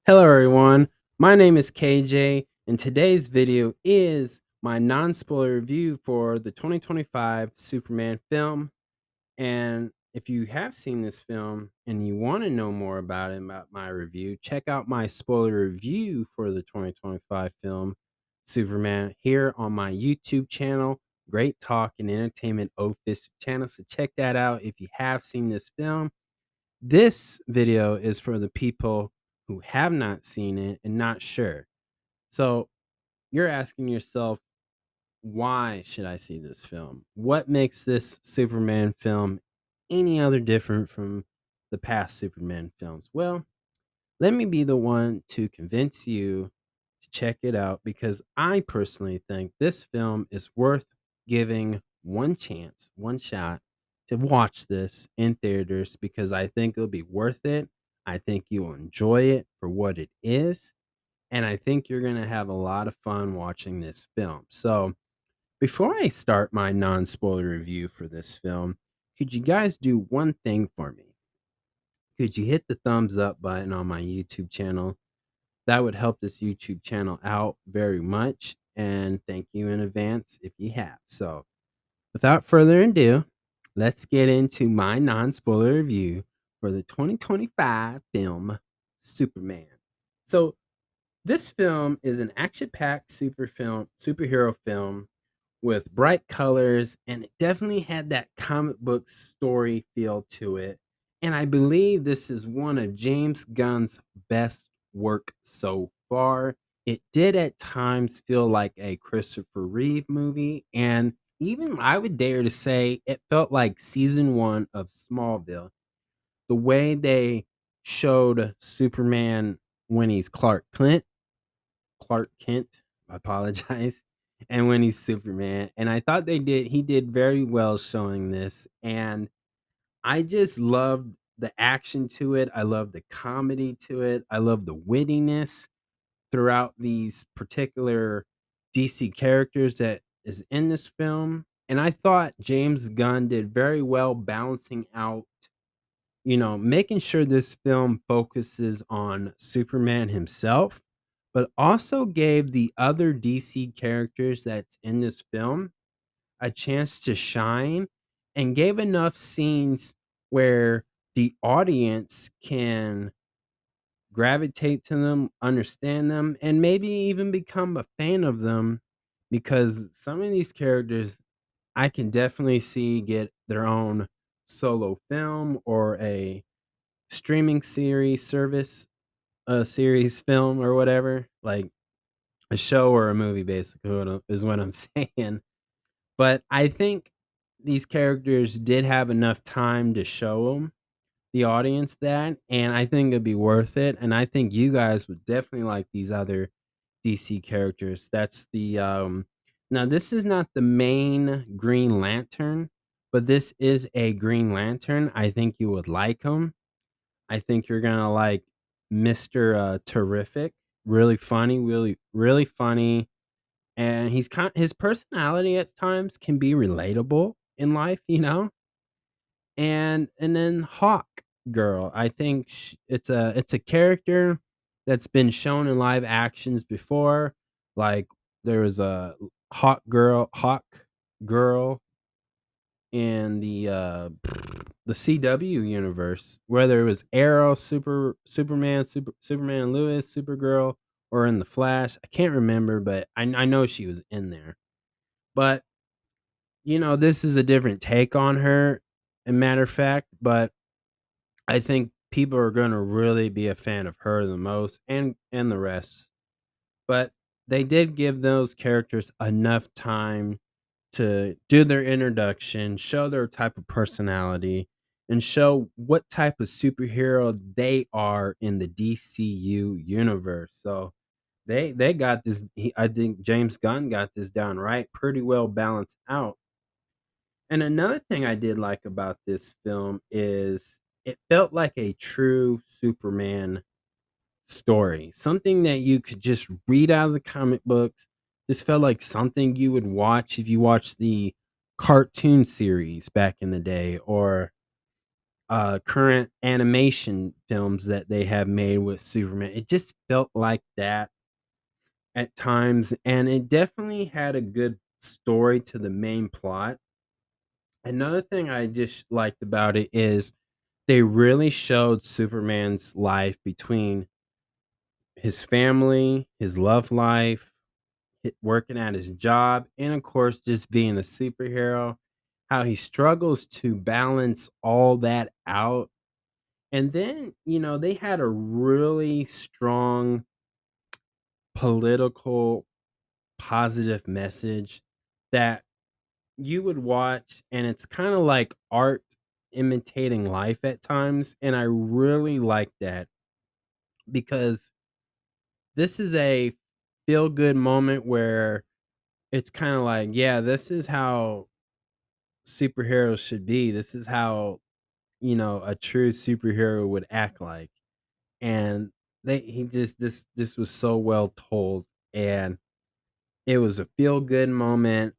Hello, everyone. My name is KJ, and today's video is my non spoiler review for the 2025 Superman film. And if you have seen this film and you want to know more about it, about my review, check out my spoiler review for the 2025 film Superman here on my YouTube channel, Great Talk and Entertainment Official channel. So check that out if you have seen this film. This video is for the people who have not seen it and not sure. So you're asking yourself, why should I see this film? What makes this Superman film any other different from the past Superman films? Well, let me be the one to convince you to check it out because I personally think this film is worth giving one chance, one shot to watch this in theaters because I think it'll be worth it. I think you'll enjoy it for what it is. And I think you're going to have a lot of fun watching this film. So, before I start my non spoiler review for this film, could you guys do one thing for me? Could you hit the thumbs up button on my YouTube channel? That would help this YouTube channel out very much. And thank you in advance if you have. So, without further ado, let's get into my non spoiler review for the 2025 film Superman. So, this film is an action-packed superhero film with bright colors, and it definitely had that comic book story feel to it. And I believe this is one of James Gunn's best work so far. It did at times feel like a Christopher Reeve movie, and even I would dare to say it felt like season one of Smallville. The way they showed Superman when he's Clark Kent, I apologize, and when he's Superman, and I thought he did very well showing this, and I just loved the action to it, I love the comedy to it, I love the wittiness throughout these particular DC characters that is in this film, and I thought James Gunn did very well balancing out, making sure this film focuses on Superman himself, but also gave the other DC characters that's in this film a chance to shine and gave enough scenes where the audience can gravitate to them, understand them, and maybe even become a fan of them because some of these characters I can definitely see get their own solo film or a streaming series service, a series film or whatever, like a show or a movie basically is what I'm saying. But I think these characters did have enough time to show them the audience that, and I think it'd be worth it, and I think you guys would definitely like these other DC characters. That's the now this is not the main Green Lantern, but this is a Green Lantern. I think you would like him. I think you're gonna like Mr. Terrific. Really funny, really funny, and his personality at times can be relatable in life, and then Hawk Girl. I think it's a character that's been shown in live actions before. Like there was a Hawk Girl in the CW universe, whether it was Arrow, Superman Lewis, Supergirl, or in the Flash. I can't remember, but I know she was in there. But this is a different take on her, a matter of fact, but I think people are gonna really be a fan of her the most and the rest. But they did give those characters enough time to do their introduction, show their type of personality, and show what type of superhero they are in the DCU universe. So they got this. I think James Gunn got this down right, pretty well balanced out. And another thing I did like about this film is it felt like a true Superman story, something that you could just read out of the comic books. This felt like something you would watch if you watched the cartoon series back in the day, or current animation films that they have made with Superman. It just felt like that at times, and it definitely had a good story to the main plot. Another thing I just liked about it is they really showed Superman's life between his family, his love life, working at his job, and of course, just being a superhero, how he struggles to balance all that out. And then, they had a really strong political positive message that you would watch, and it's kind of like art imitating life at times. And I really like that because this is a feel good moment where it's kind of like, yeah, this is how superheroes should be. This is how, a true superhero would act like. And he just this was so well told, and it was a feel good moment,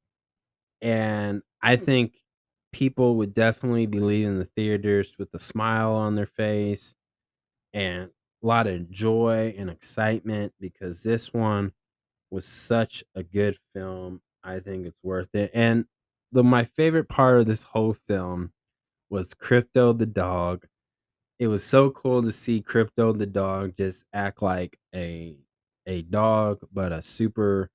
and I think people would definitely be leaving the theaters with a smile on their face and a lot of joy and excitement because this one was such a good film. I think it's worth it. And my favorite part of this whole film was Crypto the dog. It was so cool to see Crypto the dog just act like a dog, but a super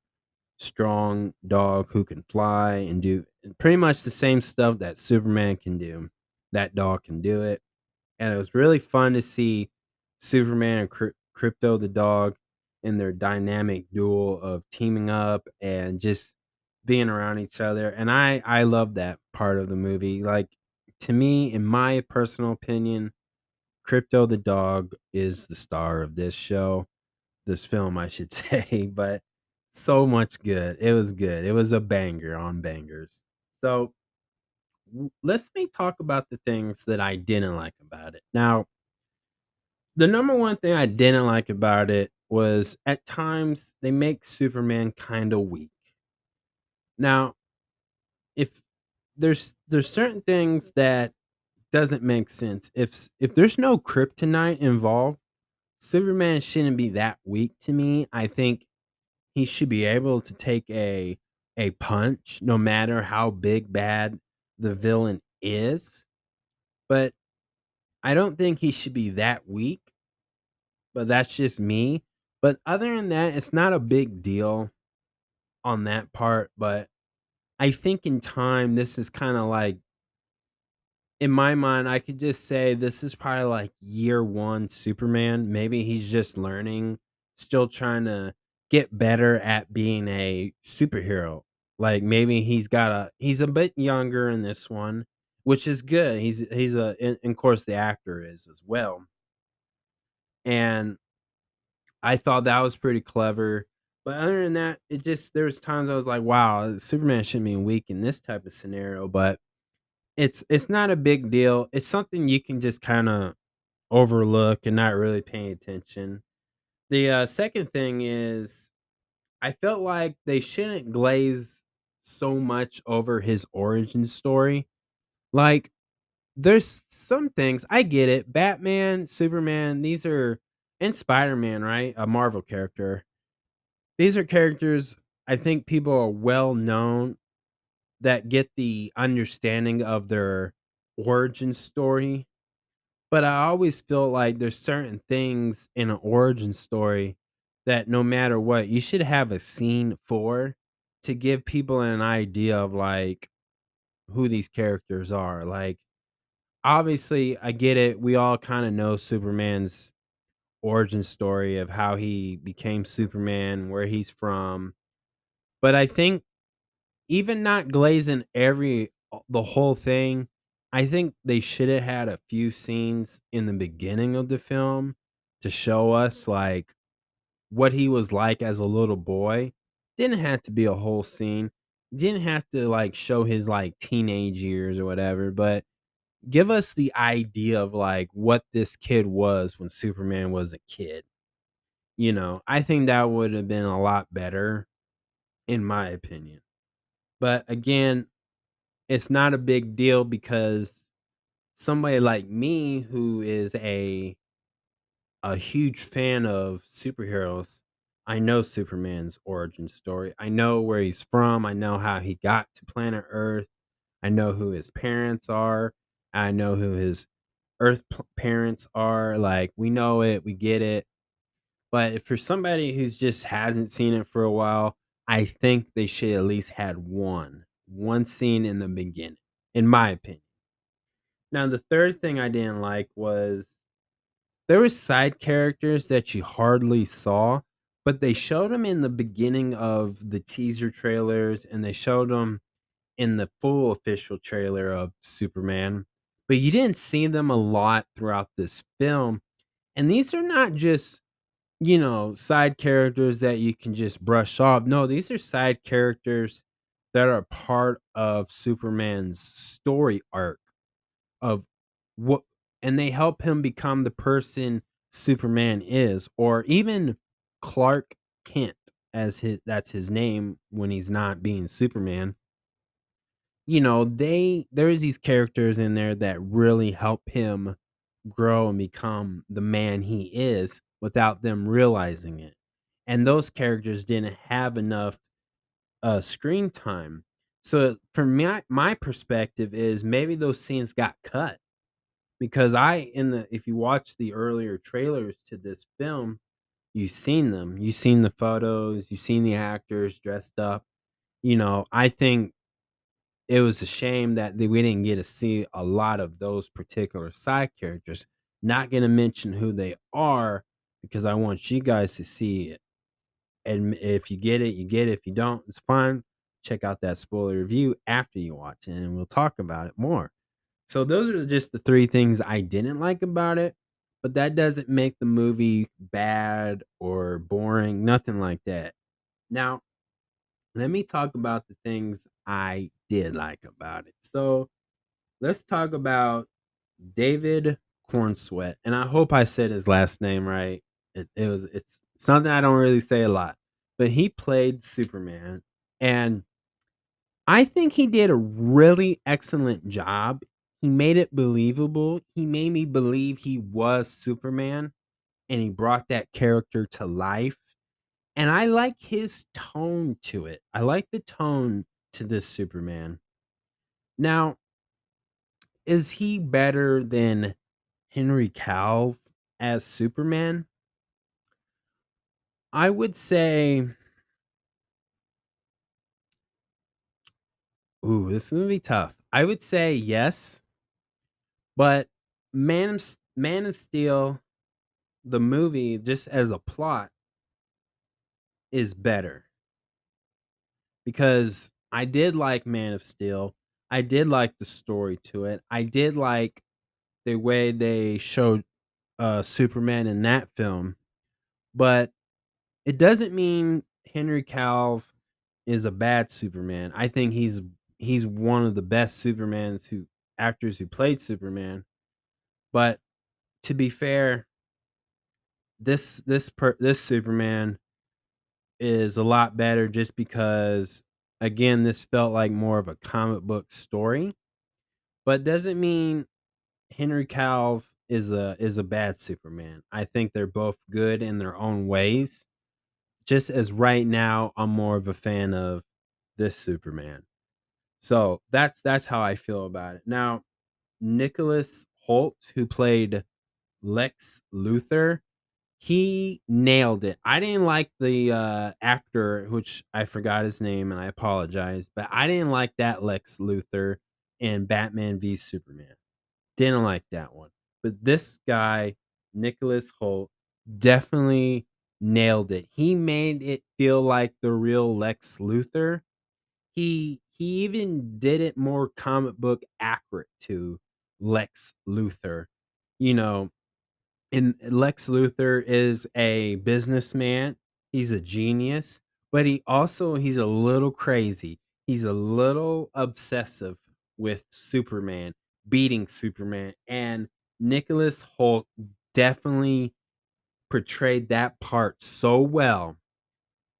strong dog who can fly and do pretty much the same stuff that Superman can do. That dog can do it. And it was really fun to see Superman and Crypto the dog in their dynamic duel of teaming up and just being around each other. And I love that part of the movie. Like, to me, in my personal opinion, Crypto the dog is the star of this film, I should say, but so much good. It was good. It was a banger on bangers. So let's me talk about the things that I didn't like about it. Now, the number one thing I didn't like about it was at times they make Superman kind of weak. Now, if there's certain things that doesn't make sense. If there's no kryptonite involved, Superman shouldn't be that weak to me. I think he should be able to take a punch no matter how big bad the villain is, but I don't think he should be that weak, but that's just me. But other than that, it's not a big deal on that part, but I think in time this is kind of like in my mind, I could just say this is probably like year 1 Superman. Maybe he's just learning, still trying to get better at being a superhero. Like maybe he's a bit younger in this one, which is good. He's a and of course the actor is as well. And I thought that was pretty clever. But other than that, it just there was times I was like, wow, Superman shouldn't be weak in this type of scenario, but it's not a big deal. It's something you can just kinda overlook and not really paying attention. The, second thing is I felt like they shouldn't glaze so much over his origin story. Like, there's some things I get it, Batman, Superman, these are and Spider-Man, right? A Marvel character. These are characters I think people are well known that get the understanding of their origin story. But I always feel like there's certain things in an origin story that no matter what, you should have a scene for to give people an idea of like who these characters are. Like, obviously, I get it. We all kind of know Superman's origin story of how he became Superman, where he's from. But I think even not glazing the whole thing, I think they should have had a few scenes in the beginning of the film to show us, like, what he was like as a little boy. Didn't have to be a whole scene. Didn't have to, like, show his, like, teenage years or whatever, but give us the idea of, like, what this kid was when Superman was a kid, I think that would have been a lot better in my opinion. But again, it's not a big deal because somebody like me who is a huge fan of superheroes, I know Superman's origin story. I know where he's from. I know how he got to planet Earth. I know who his parents are. I know who his parents are. Like, we know it, we get it. But if for somebody who's just hasn't seen it for a while, I think they should at least had one scene in the beginning, in my opinion. Now, the third thing I didn't like was there were side characters that you hardly saw, but they showed them in the beginning of the teaser trailers, and they showed them in the full official trailer of Superman, but you didn't see them a lot throughout this film. And these are not just, side characters that you can just brush off. No, these are side characters that are part of Superman's story arc of what, and they help him become the person Superman is, or even Clark Kent, as that's his name when he's not being Superman. There's these characters in there that really help him grow and become the man he is without them realizing it. And those characters didn't have enough screen time. So from my perspective is maybe those scenes got cut because if you watch the earlier trailers to this film, you've seen them. You've seen the photos, you've seen the actors dressed up. I think it was a shame that we didn't get to see a lot of those particular side characters. Not gonna mention who they are because I want you guys to see it. And if you get it, you get it. If you don't, it's fine. Check out that spoiler review after you watch it, and we'll talk about it more. So those are just the 3 things I didn't like about it, but that doesn't make the movie bad or boring, nothing like that. Now, let me talk about the things I did like about it. So, let's talk about David Cornsweet, and I hope I said his last name right. It's something I don't really say a lot, but he played Superman, and I think he did a really excellent job. He made it believable. He made me believe he was Superman, and he brought that character to life. And I like his tone to it. I like the tone to this Superman. Now, is he better than Henry Cavill as Superman? I would say, ooh, this is gonna be tough. I would say yes, but Man of Steel, the movie, just as a plot, is better because I did like Man of Steel. I did like the story to it. I did like the way they showed Superman in that film, but it doesn't mean Henry Cavill is a bad Superman. I think he's one of the best Supermans who actors who played Superman. But to be fair, this Superman is a lot better just because again, this felt like more of a comic book story, but doesn't mean Henry Cavill is a bad Superman. I think they're both good in their own ways. Just as right now, I'm more of a fan of this Superman. So that's how I feel about it. Now, Nicholas Holt, who played Lex Luthor, he nailed it. I didn't like the actor, which I forgot his name, and I apologize, but I didn't like that Lex Luthor in Batman v Superman. Didn't like that one. But this guy, Nicholas Holt, definitely nailed it. He made it feel like the real Lex Luthor. He even did it more comic book accurate to Lex Luthor. You know, and Lex Luthor is a businessman. He's a genius, but he's a little crazy. He's a little obsessive with Superman, beating Superman, and Nicholas Holt definitely portrayed that part so well.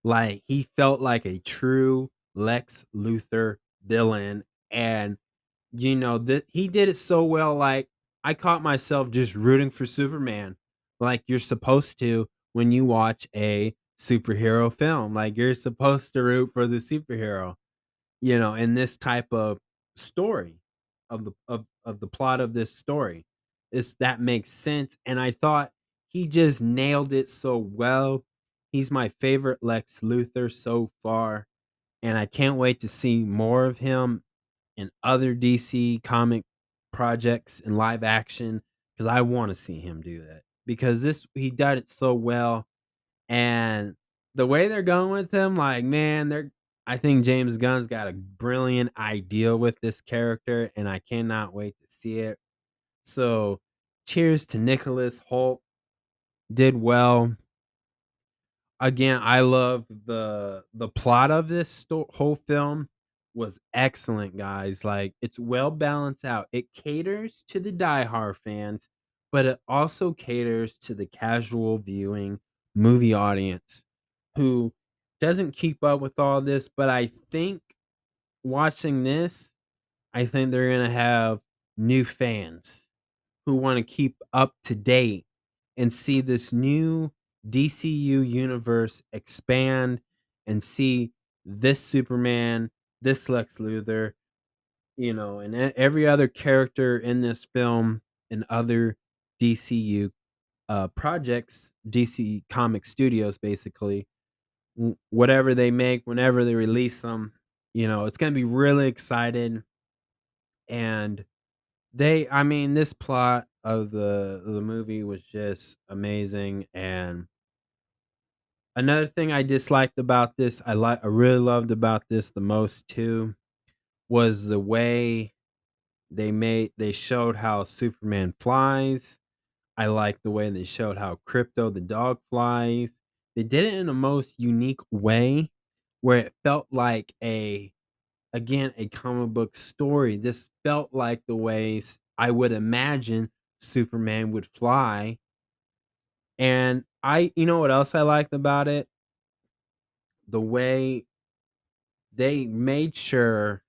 Like he felt like a true Lex Luthor villain, and That he did it so well. Like, I caught myself just rooting for Superman, like you're supposed to when you watch a superhero film. Like, you're supposed to root for the superhero, in this type of story of the plot of this story. That makes sense. And I thought he just nailed it so well. He's my favorite Lex Luthor so far, and I can't wait to see more of him in other DC comic projects in live action, because I want to see him do that, because this he did it so well. And the way they're going with him, like, man, they're I think James Gunn's got a brilliant idea with this character, and I cannot wait to see it. So, cheers to Nicholas Holt. Did well. Again, I love the plot of this whole film was excellent, guys. Like, it's well balanced out. It caters to the diehard fans, but it also caters to the casual viewing movie audience who doesn't keep up with all this. But I think watching this, I think they're gonna have new fans who want to keep up to date and see this new DCU universe expand, and see this Superman, this Lex Luthor, and every other character in this film and other DCU projects, DC Comic Studios, basically, whatever they make, whenever they release them, it's going to be really exciting. And I mean, this plot of the movie was just amazing. And another thing I disliked about this, I really loved about this the most too, was the way they showed how Superman flies. I like the way they showed how Crypto the dog flies. They did it in a most unique way where it felt like a comic book story. This felt like the ways I would imagine Superman would fly. And you know what else I liked about it? The way they made sure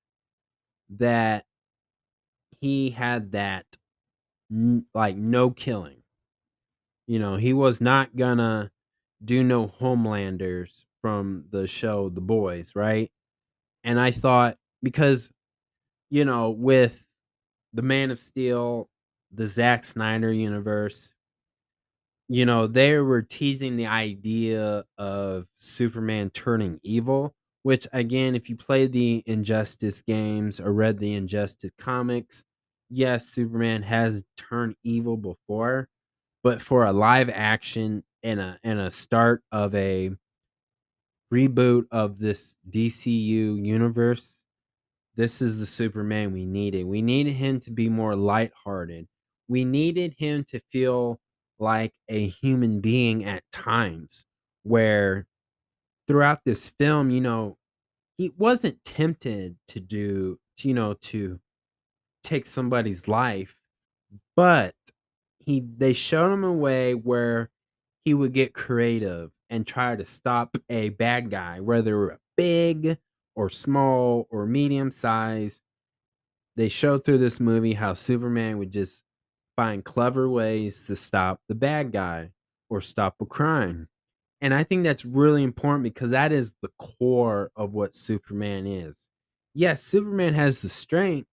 that he had that like no killing. He was not gonna do no Homelanders from the show The Boys, right? And I thought, because with the Man of Steel, the Zack Snyder universe, they were teasing the idea of Superman turning evil, which, again, if you played the Injustice games or read the Injustice comics, yes, Superman has turned evil before, but for a live action and a start of a reboot of this DCU universe, this is the Superman we needed. We needed him to be more lighthearted. We needed him to feel like a human being at times, where throughout this film, he wasn't tempted to take somebody's life, but they showed him a way where he would get creative and try to stop a bad guy, whether big or small or medium size. They showed through this movie how Superman would just find clever ways to stop the bad guy or stop a crime. And I think that's really important, because that is the core of what Superman is. Yes, Superman has the strength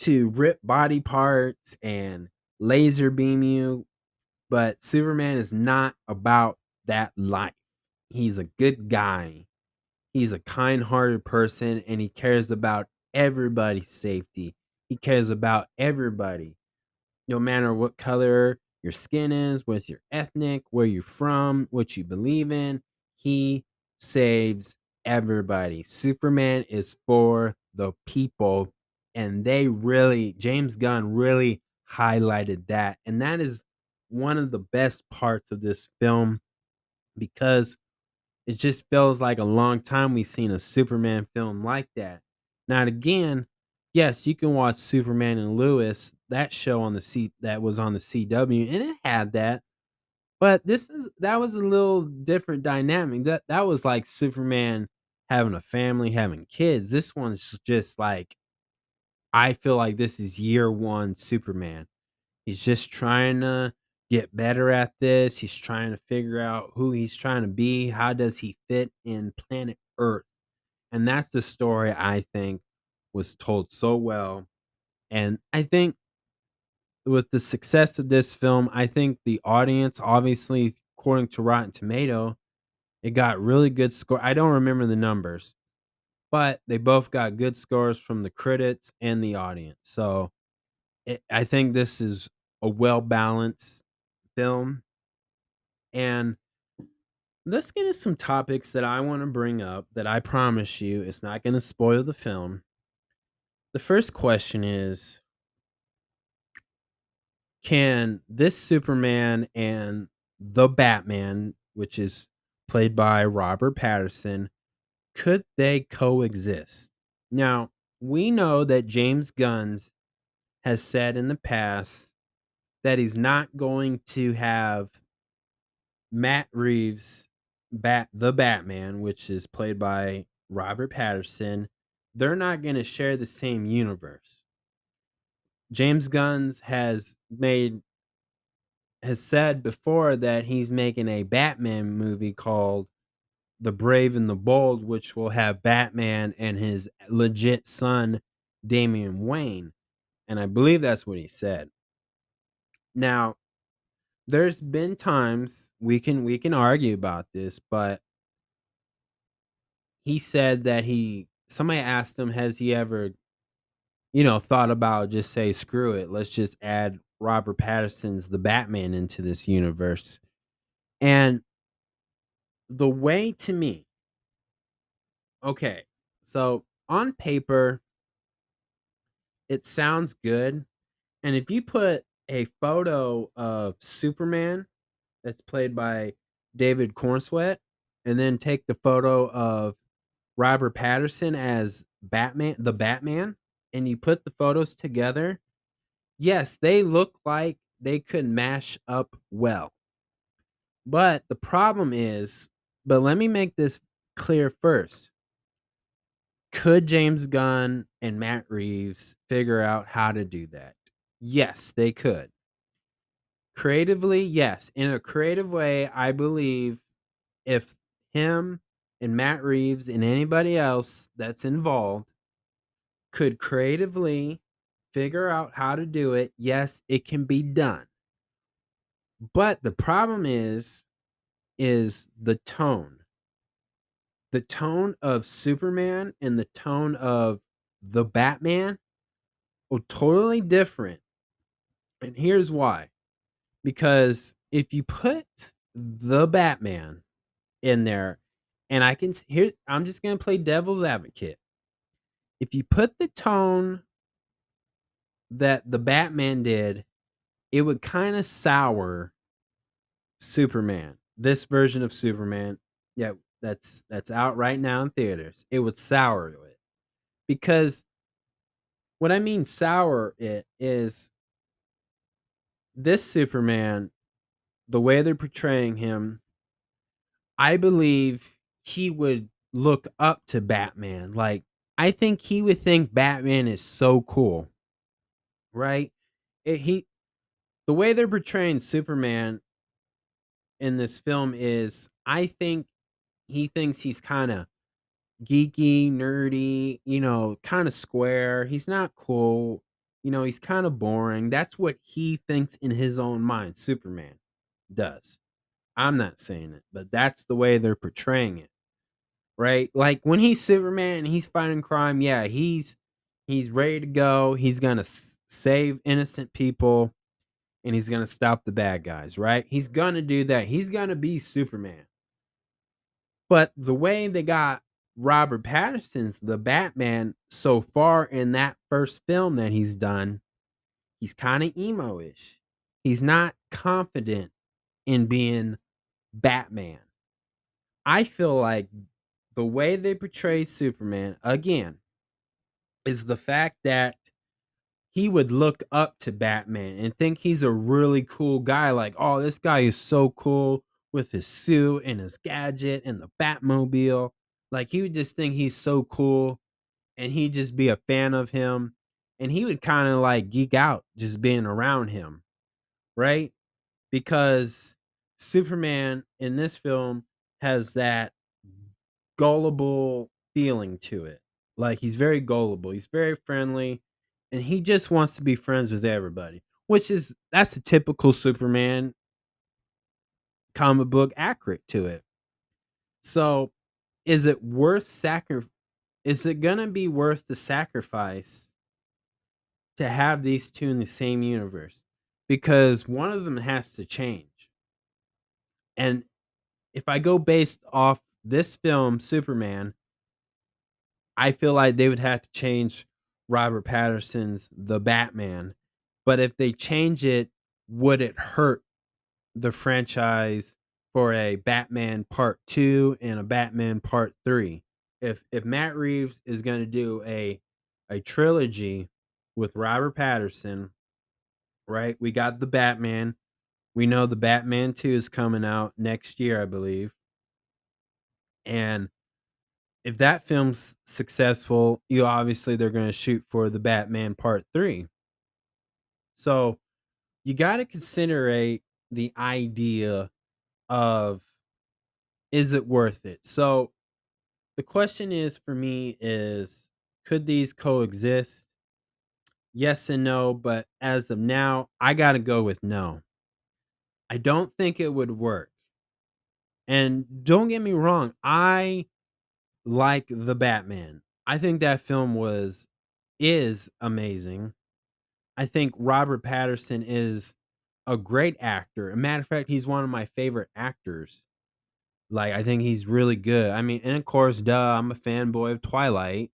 to rip body parts and laser beam you, but Superman is not about that life. He's a good guy. He's a kind-hearted person, and he cares about everybody's safety. He cares about everybody, no matter what color your skin is, what your ethnic, where you're from, what you believe in. He saves everybody. Superman is for the people, and James Gunn really highlighted that. And that is one of the best parts of this film, because it just feels like a long time we've seen a Superman film like that. Now, again, yes, you can watch Superman and Lewis, that show on the C that was on the CW, and it had that. But that was a little different dynamic. That was like Superman having a family, having kids. This one's just like I feel like this is year 1 Superman. He's just trying to get better at this. He's trying to figure out who he's trying to be. How does he fit in planet Earth? And that's the story I think was told so well. And I think with the success of this film, I think the audience, obviously, according to Rotten Tomato, it got really good score. I don't remember the numbers, but they both got good scores from the critics and the audience. So I think this is a well balanced film. And let's get into some topics that I want to bring up that I promise you it's not going to spoil the film. The first question is, can this Superman and the Batman, which is played by Robert Patterson, could they coexist? Now, we know that James Gunn has said in the past that he's not going to have Matt Reeves the Batman, which is played by Robert Patterson. They're not going to share the same universe. James Gunn has said before that he's making a Batman movie called The Brave and the Bold, which will have Batman and his legit son Damian Wayne, and I believe that's what he said. Now, there's been times we can argue about this, but he said that he somebody asked him, has he ever, thought about just say, screw it, let's just add Robert Patterson's the Batman into this universe. And the way to me, okay, so on paper, it sounds good. And if you put a photo of Superman that's played by David Cornsweet, and then take the photo of Robert Patterson as Batman, the Batman, and you put the photos together, yes, they look like they could mash up well. But the problem is, but let me make this clear first. Could James Gunn and Matt Reeves figure out how to do that? Yes, they could. Creatively, yes. In a creative way, I believe if him and Matt Reeves and anybody else that's involved could creatively figure out how to do it, yes, it can be done. But the problem is the tone. The tone of Superman and the tone of the Batman are totally different. And here's why. Because if you put the Batman in there, and here, I'm just going to play devil's advocate. If you put the tone that the Batman did, it would kind of sour Superman. This version of Superman, yeah, that's out right now in theaters. It would sour it because what I mean sour it is this Superman, the way they're portraying him, I believe he would look up to Batman. Like, I think he would think Batman is so cool, right? He the way they're portraying Superman in this film is, I think he thinks he's kind of geeky, nerdy, kind of square. He's not cool. He's kind of boring. That's what he thinks in his own mind. Superman does. I'm not saying it, but that's the way they're portraying it. Right? Like when he's Superman and he's fighting crime, yeah, he's ready to go. He's going to save innocent people and he's going to stop the bad guys, right? He's going to do that. He's going to be Superman. But the way they got Robert Pattinson's the Batman so far in that first film that he's done, he's kind of emo-ish. He's not confident in being Batman. I feel like the way they portray Superman, again, is the fact that he would look up to Batman and think he's a really cool guy. Like, oh, this guy is so cool with his suit and his gadget and the Batmobile. Like, he would just think he's so cool and he'd just be a fan of him. and he would kind of like geek out just being around him, right? Because Superman in this film has that gullible feeling to it. Like he's very gullible, he's very friendly, and he just wants to be friends with everybody, which is that's a typical Superman comic book accurate to it. So, is it worth is it going to be worth the sacrifice to have these two in the same universe? Because one of them has to change. And if I go based off this film Superman, I feel like they would have to change Robert Patterson's The Batman. But if they change it, would it hurt the franchise for a Batman Part 2 and a Batman Part 3? If Matt Reeves is going to do a trilogy with Robert Patterson, right? We got the Batman. We know the Batman 2 is coming out next year, I believe. And if that film's successful, you obviously they're going to shoot for the Batman Part 3. So, you got to consider the idea of is it worth it? So, the question is for me is could these coexist? Yes and no, but as of now, I got to go with no. I don't think it would work. And don't get me wrong, I like The Batman. I think that film was is amazing. I think Robert Patterson is a great actor. A matter of fact, he's one of my favorite actors. Like, I think he's really good. I mean, and of course, duh, I'm a fanboy of Twilight,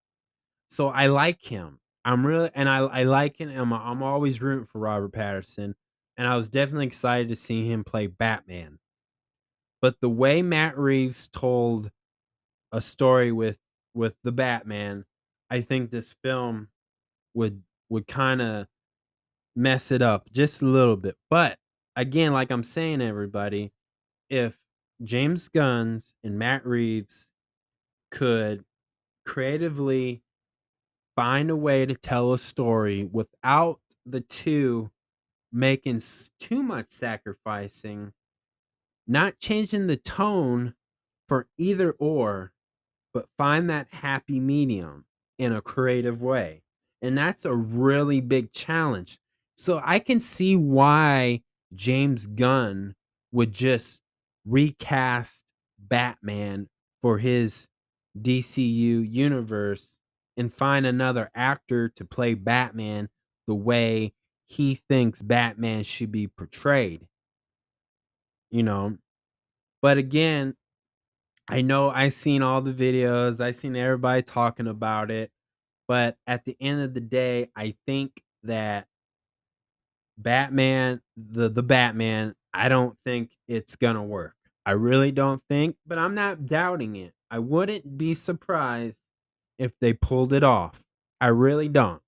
so I like him. I like him. I'm always rooting for Robert Patterson, and I was definitely excited to see him play Batman. But the way Matt Reeves told a story with the Batman, I think this film would kind of mess it up just a little bit. But again, like I'm saying, everybody, if James Gunn and Matt Reeves could creatively find a way to tell a story without the two making too much sacrificing, not changing the tone for either or, but find that happy medium in a creative way. And that's a really big challenge. So I can see why James Gunn would just recast Batman for his DCU universe and find another actor to play Batman the way he thinks Batman should be portrayed, you know. But again, I know I seen all the videos, I seen everybody talking about it, but at the end of the day, I think that the Batman, I don't think it's gonna work. I really don't think, but I'm not doubting it. I wouldn't be surprised if they pulled it off. I really don't.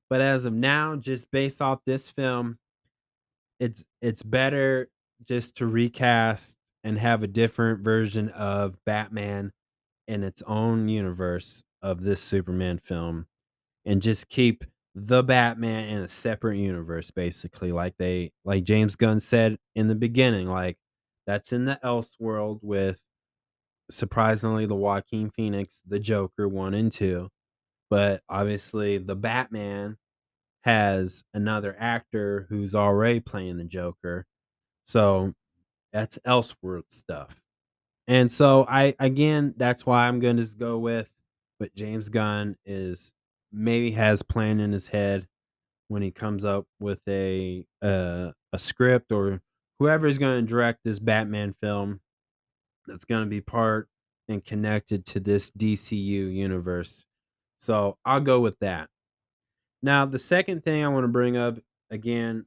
But as of now, just based off this film, it's better just to recast and have a different version of Batman in its own universe of this Superman film and just keep the Batman in a separate universe basically like James Gunn said in the beginning, like that's in the Elseworld with surprisingly the Joaquin Phoenix, the Joker 1 and 2, but obviously the Batman has another actor who's already playing the Joker. So that's Elseworld stuff. And so I again, that's why I'm going to just go with what James Gunn is maybe has planned in his head when he comes up with a script or whoever is going to direct this Batman film that's going to be part and connected to this DCU universe. So I'll go with that. Now, the second thing I want to bring up again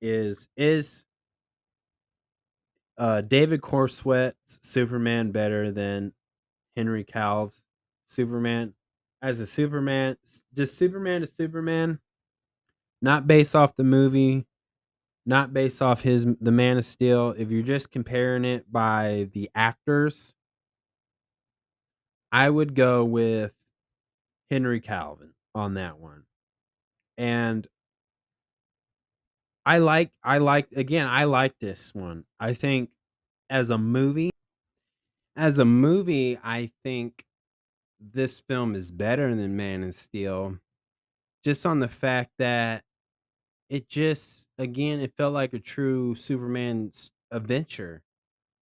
is David Cornsweet's Superman better than Henry Cavill's Superman as a Superman, just Superman to Superman, not based off the movie, not based off his the Man of Steel. If you're just comparing it by the actors, I would go with Henry Calvin on that one. And I like this one. I think as a movie I think this film is better than Man of Steel, just on the fact that it just again, it felt like a true Superman adventure.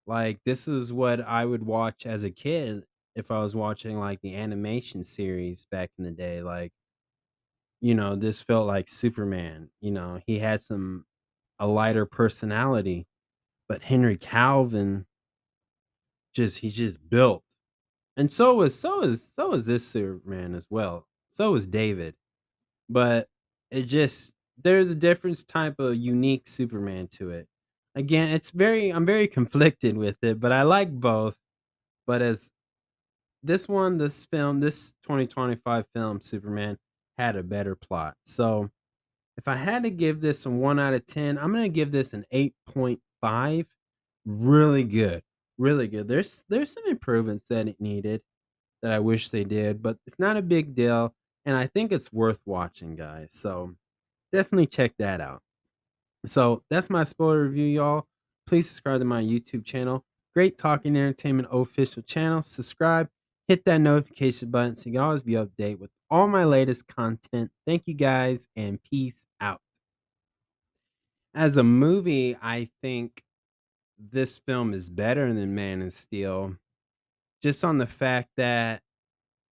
Like, this is what I would watch as a kid if I was watching, like, the animation series back in the day, like, this felt like Superman, he had a lighter personality, but Henry Calvin he's just built. And so is this Superman as well. So is David. But it just there's a different type of unique Superman to it. Again, I'm very conflicted with it, but I like both. But as this 2025 film, Superman, had a better plot. So if I had to give this a 1 out of 10, I'm gonna give this an 8.5. Really good. Really good. There's some improvements that it needed that I wish they did, but it's not a big deal, and I think it's worth watching, guys. So definitely check that out. So that's my spoiler review, y'all. Please subscribe to my YouTube channel. Great Talking Entertainment official channel. Subscribe, hit that notification button so you can always be updated with all my latest content. Thank you guys, and peace out. As a movie, I think this film is better than Man of Steel, just on the fact that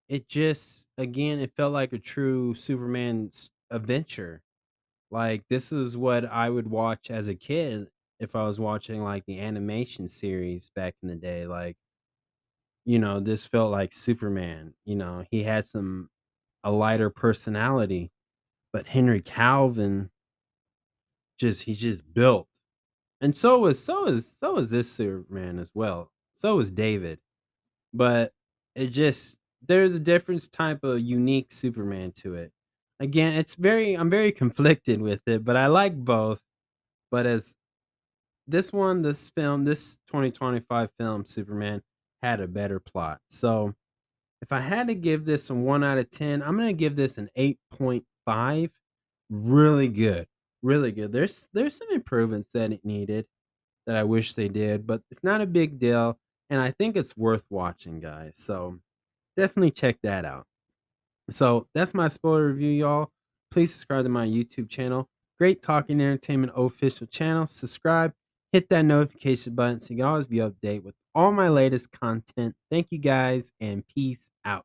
it just again, it felt like a true Superman adventure. Like, this is what I would watch as a kid if I was watching, like, the animation series back in the day, like, this felt like Superman, he had a lighter personality, but Henry Calvin he's just built. And so is this Superman as well. So is David. But it just there's a different type of unique Superman to it. Again, I'm very conflicted with it, but I like both. But as this 2025 film, Superman, had a better plot. So if I had to give this a 1 out of 10, I'm gonna give this an 8.5. Really good. Really good. There's some improvements that it needed that I wish they did, but it's not a big deal, and I think it's worth watching, guys. So definitely check that out. So that's my spoiler review, y'all. Please subscribe to my YouTube channel. Great Talking Entertainment official channel. Subscribe, hit that notification button so you can always be updated with all my latest content. Thank you guys, and peace out.